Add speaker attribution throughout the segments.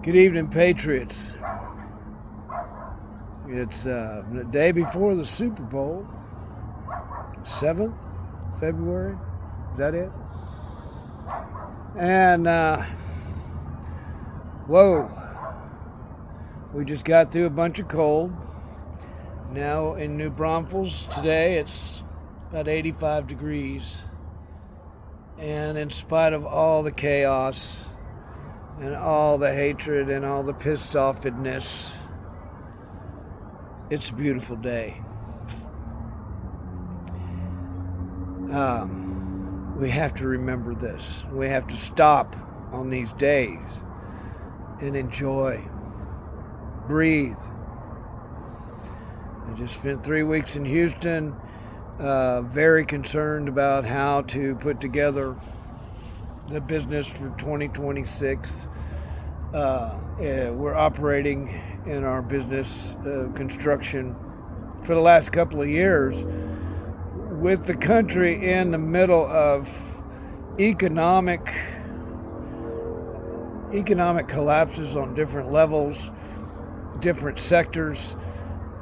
Speaker 1: Good evening, Patriots. It's the day before the Super Bowl, 7th February. Is that it? And, whoa, we just got through a bunch of cold. Now in New Braunfels today, it's about 85 degrees. And in spite of all the chaos and all the hatred and all the pissed offedness, it's a beautiful day. We have to remember this. We have to stop on these days and enjoy, breathe. I just spent 3 weeks in Houston, very concerned about how to put together the business for 2026. We're operating in our business construction for the last couple of years with the country in the middle of economic collapses on different levels, different sectors,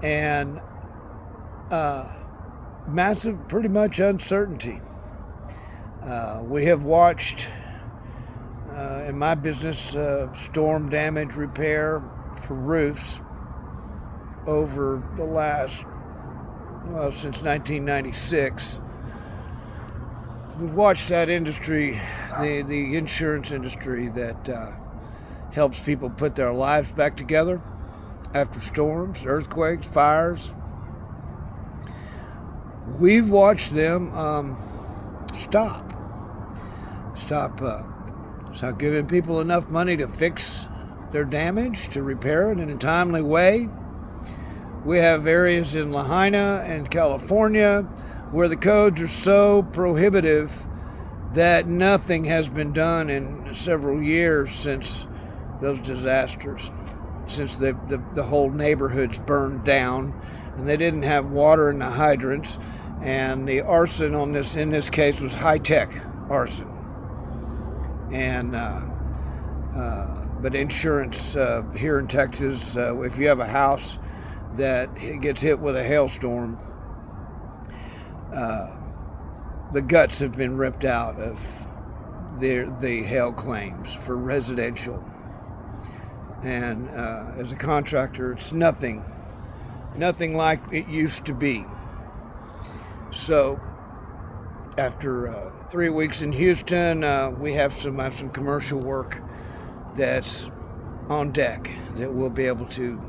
Speaker 1: and massive, pretty much uncertainty. We have watched, in my business, storm damage repair for roofs over the last, since 1996. We've watched that industry, the insurance industry that helps people put their lives back together after storms, earthquakes, fires. We've watched them stop giving people enough money to fix their damage, to repair it in a timely way. We have areas in Lahaina and California where the codes are so prohibitive that nothing has been done in several years since those disasters, since the whole neighborhoods burned down and they didn't have water in the hydrants, and the arson in this case was high-tech arson. And but insurance here in Texas, if you have a house that gets hit with a hailstorm, the guts have been ripped out of the hail claims for residential. And as a contractor, it's nothing like it used to be. So after 3 weeks in Houston, we have some commercial work that's on deck that we'll be able to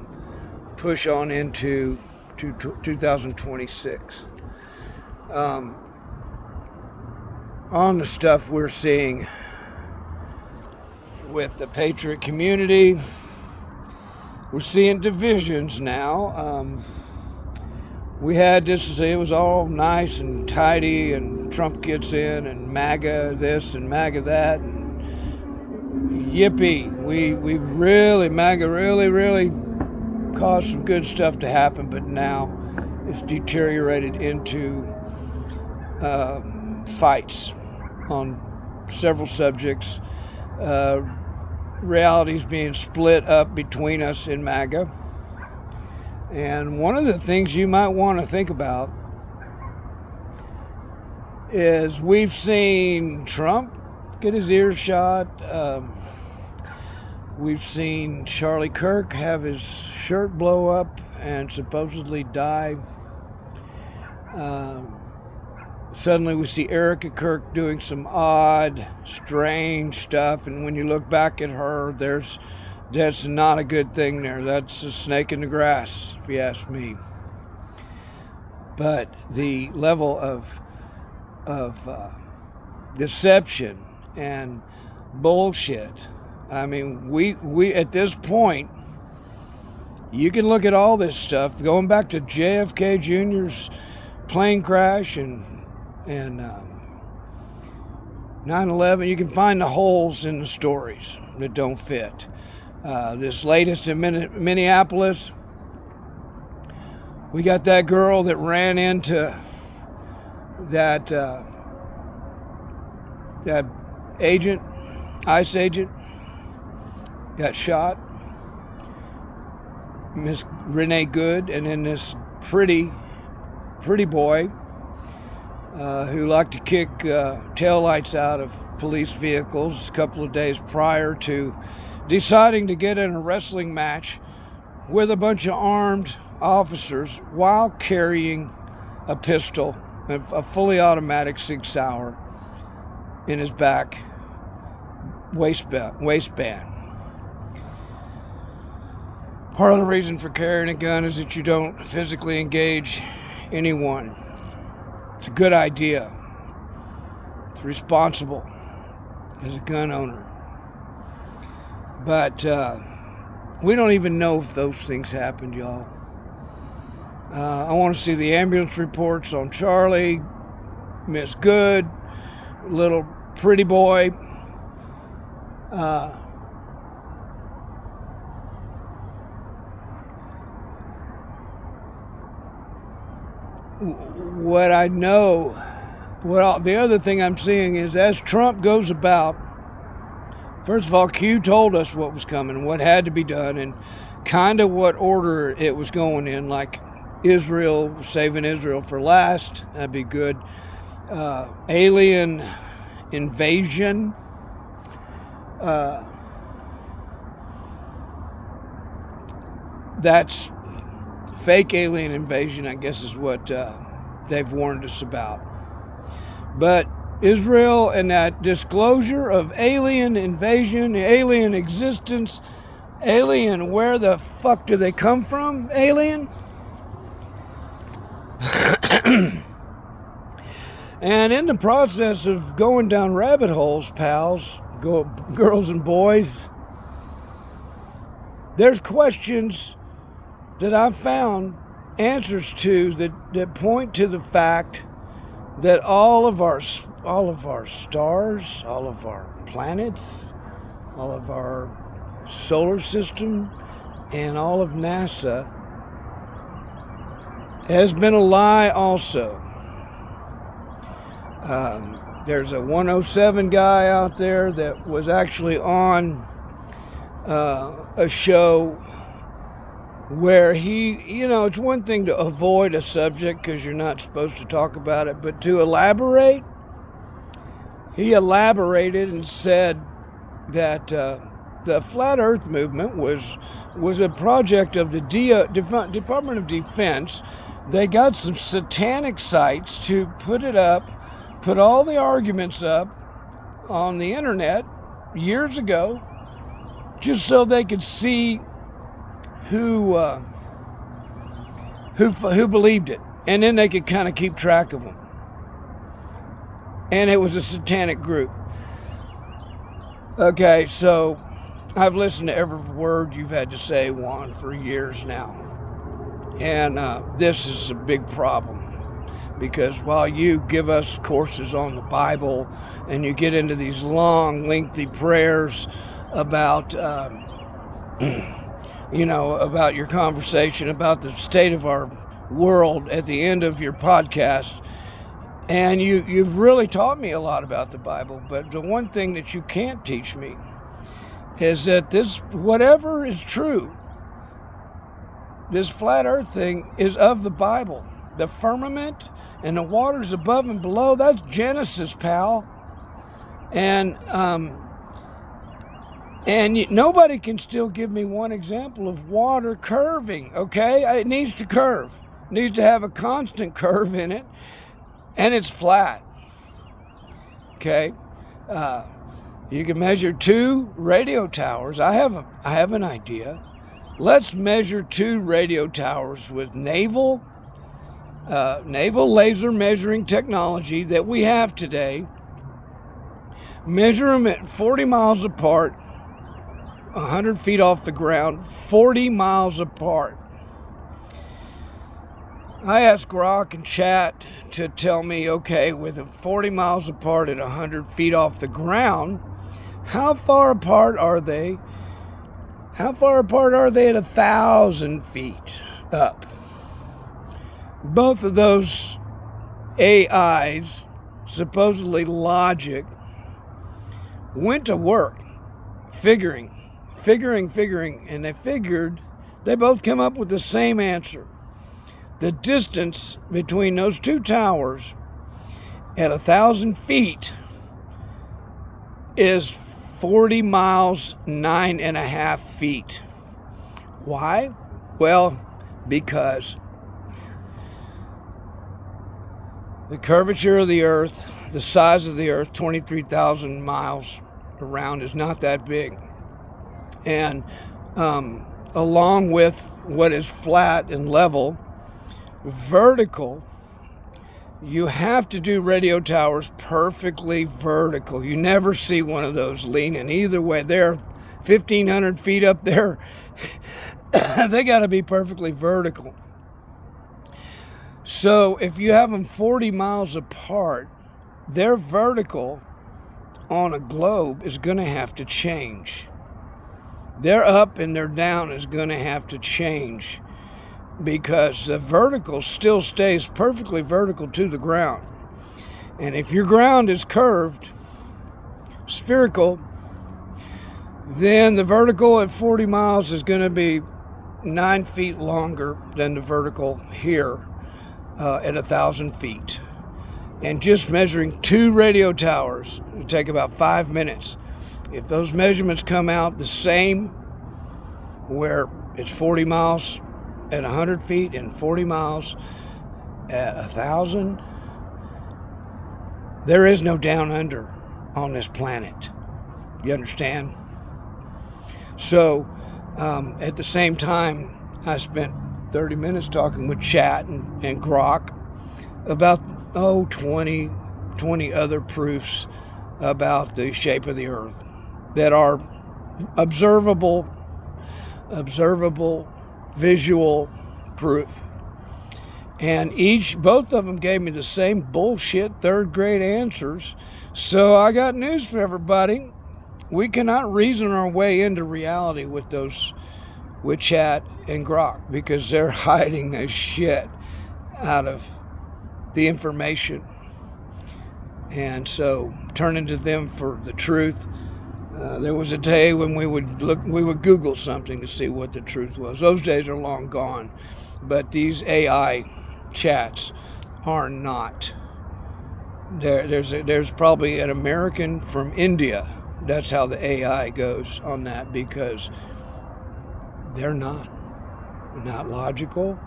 Speaker 1: push on into 2026. On the stuff we're seeing with the Patriot community, we're seeing divisions now. We had this, it was all nice and tidy, and Trump gets in, and MAGA this and MAGA that, and yippee, MAGA really caused some good stuff to happen, but now it's deteriorated into fights on several subjects, realities being split up between us in MAGA. And one of the things you might want to think about is we've seen Trump get his ears shot. We've seen Charlie Kirk have his shirt blow up and supposedly die. Suddenly we see Erica Kirk doing some odd, strange stuff, and when you look back at her, that's not a good thing there. That's a snake in the grass, if you ask me. But the level of deception and bullshit, I mean, we at this point, you can look at all this stuff, going back to JFK Jr.'s plane crash and 9/11, you can find the holes in the stories that don't fit. This latest in Minneapolis, we got that girl that ran into that ICE agent, got shot. Miss Renee Good, and then this pretty boy who liked to kick taillights out of police vehicles a couple of days prior to deciding to get in a wrestling match with a bunch of armed officers while carrying a pistol, a fully automatic Sig Sauer, in his back waistband. Part of the reason for carrying a gun is that you don't physically engage anyone. It's a good idea. It's responsible as a gun owner. But we don't even know if those things happened, y'all. I want to see the ambulance reports on Charlie, Miss Good, little pretty boy. What I know, the other thing I'm seeing is as Trump goes about, first of all, Q told us what was coming, what had to be done, and kind of what order it was going in, like Israel, saving Israel for last, that'd be good. Alien invasion. That's fake alien invasion, I guess, is what they've warned us about. But Israel and that disclosure of alien invasion, alien existence, alien, where the fuck do they come from? Alien? And in the process of going down rabbit holes, pals, girls and boys, there's questions that I've found answers to that point to the fact that all of our stars, all of our planets, all of our solar system, and all of NASA has been a lie also. There's a 107 guy out there that was actually on a show where he, it's one thing to avoid a subject because you're not supposed to talk about it, but to elaborate, he elaborated and said that the Flat Earth movement was a project of the Department of Defense. They got some satanic sites to put all the arguments up on the internet years ago, just so they could see who believed it, and then they could kind of keep track of them. And it was a satanic group. Okay, so I've listened to every word you've had to say, Juan, for years now, and this is a big problem. Because while you give us courses on the Bible and you get into these long, lengthy prayers about, about your conversation, about the state of our world at the end of your podcast, and you've really taught me a lot about the Bible, but the one thing that you can't teach me is that whatever is true, this flat earth thing is of the Bible. The firmament and the waters above and below, that's Genesis, pal. And nobody can still give me one example of water curving, okay? It needs to curve. It needs to have a constant curve in it, and it's flat, okay? You can measure 2 radio towers. I have an idea. Let's measure 2 radio towers with naval laser measuring technology that we have today. Measure them at 40 miles apart, 100 feet off the ground, 40 miles apart. I asked Grok and Chat to tell me, okay, with 40 miles apart at 100 feet off the ground, how far apart are they? How far apart are they at 1,000 feet up? Both of those AIs, supposedly logic, went to work figuring figuring, and they both come up with the same answer. The distance between those two towers at 1,000 feet is 40 miles, 9.5 feet. Why? Well, because the curvature of the earth, the size of the earth, 23,000 miles around, is not that big. And along with what is flat and level, vertical, you have to do radio towers perfectly vertical. You never see one of those leaning either way. They're 1,500 feet up there. They got to be perfectly vertical. So if you have them 40 miles apart, their vertical on a globe is going to have to change. Their up and their down is going to have to change, because the vertical still stays perfectly vertical to the ground. And if your ground is curved, spherical, then the vertical at 40 miles is going to be 9 feet longer than the vertical here at 1,000 feet. And just measuring 2 radio towers will take about 5 minutes. If those measurements come out the same, where it's 40 miles at 100 feet and 40 miles at 1,000, there is no down under on this planet. You understand? So at the same time, I spent 30 minutes talking with Chat and Grok about 20 other proofs about the shape of the earth that are observable, visual proof. And both of them gave me the same bullshit 3rd grade answers. So I got news for everybody. We cannot reason our way into reality with Chat and Grok, because they're hiding the shit out of the information. And so turning to them for the truth. There was a day when we would Google something to see what the truth was. Those days are long gone. But these AI chats are not. There's probably an American from India. That's how the AI goes on that, because they're not logical,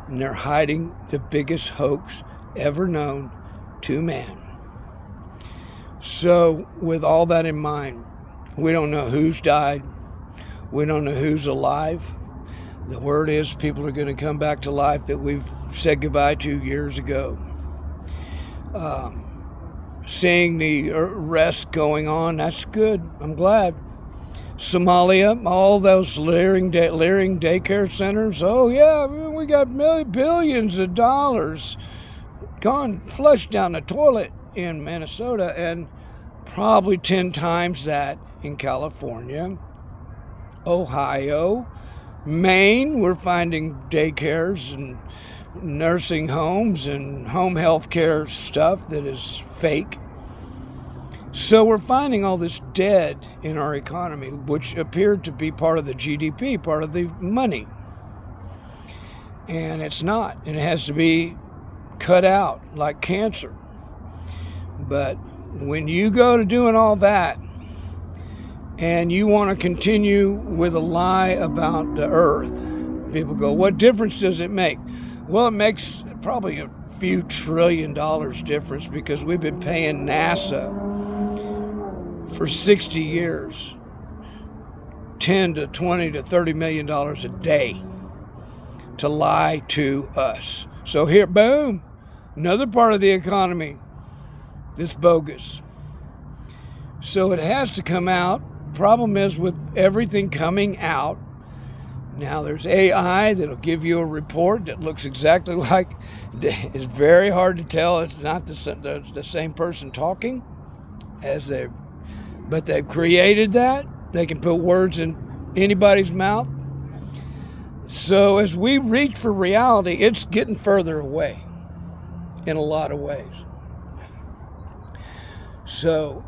Speaker 1: and they're hiding the biggest hoax ever known to man. So with all that in mind, we don't know who's died. We don't know who's alive. The word is people are going to come back to life that we've said goodbye to years ago. Seeing the rest going on, that's good. I'm glad. Somalia, all those leering daycare centers. Oh yeah, we got billions of dollars gone flushed down the toilet in Minnesota, and probably 10 times that in California, Ohio, Maine. We're finding daycares and nursing homes and home health care stuff that is fake. So we're finding all this dead in our economy, which appeared to be part of the GDP, part of the money. And it's not. It has to be cut out like cancer. But when you go to doing all that and you want to continue with a lie about the earth, people go, what difference does it make? Well, it makes probably a few $1 trillion difference, because we've been paying NASA for 60 years, $10 to $20 to $30 million a day to lie to us. So here, boom, another part of the economy that's bogus. So it has to come out. Problem is, with everything coming out, now there's AI that'll give you a report that looks exactly like, it's very hard to tell it's not the same person talking but they've created that. They can put words in anybody's mouth. So as we reach for reality, it's getting further away in a lot of ways. So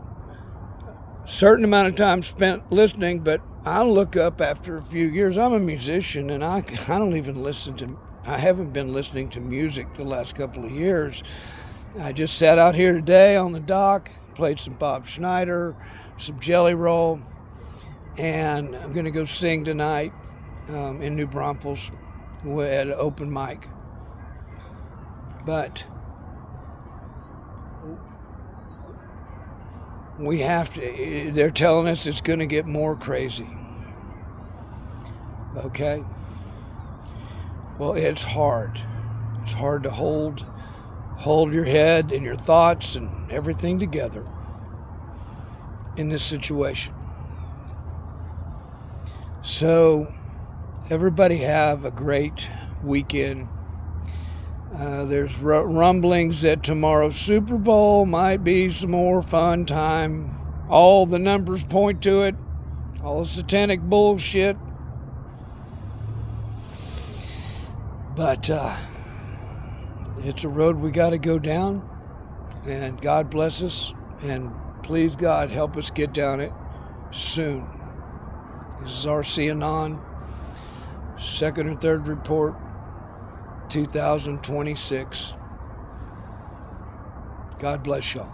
Speaker 1: certain amount of time spent listening, but I look up after a few years. I'm a musician, and I don't even listen to, I haven't been listening to music the last couple of years. I just sat out here today on the dock, played some Bob Schneider, some Jelly Roll, and I'm going to go sing tonight in New Braunfels at an open mic. But we have to, they're telling us it's going to get more crazy. Okay? Well, it's hard. It's hard to hold your head and your thoughts and everything together in this situation. So, everybody have a great weekend. There's rumblings that tomorrow's Super Bowl might be some more fun time. All the numbers point to it. All the satanic bullshit. But it's a road we got to go down. And God bless us. And please, God, help us get down it soon. This is RCAnon, second or third report, 2026. God bless y'all.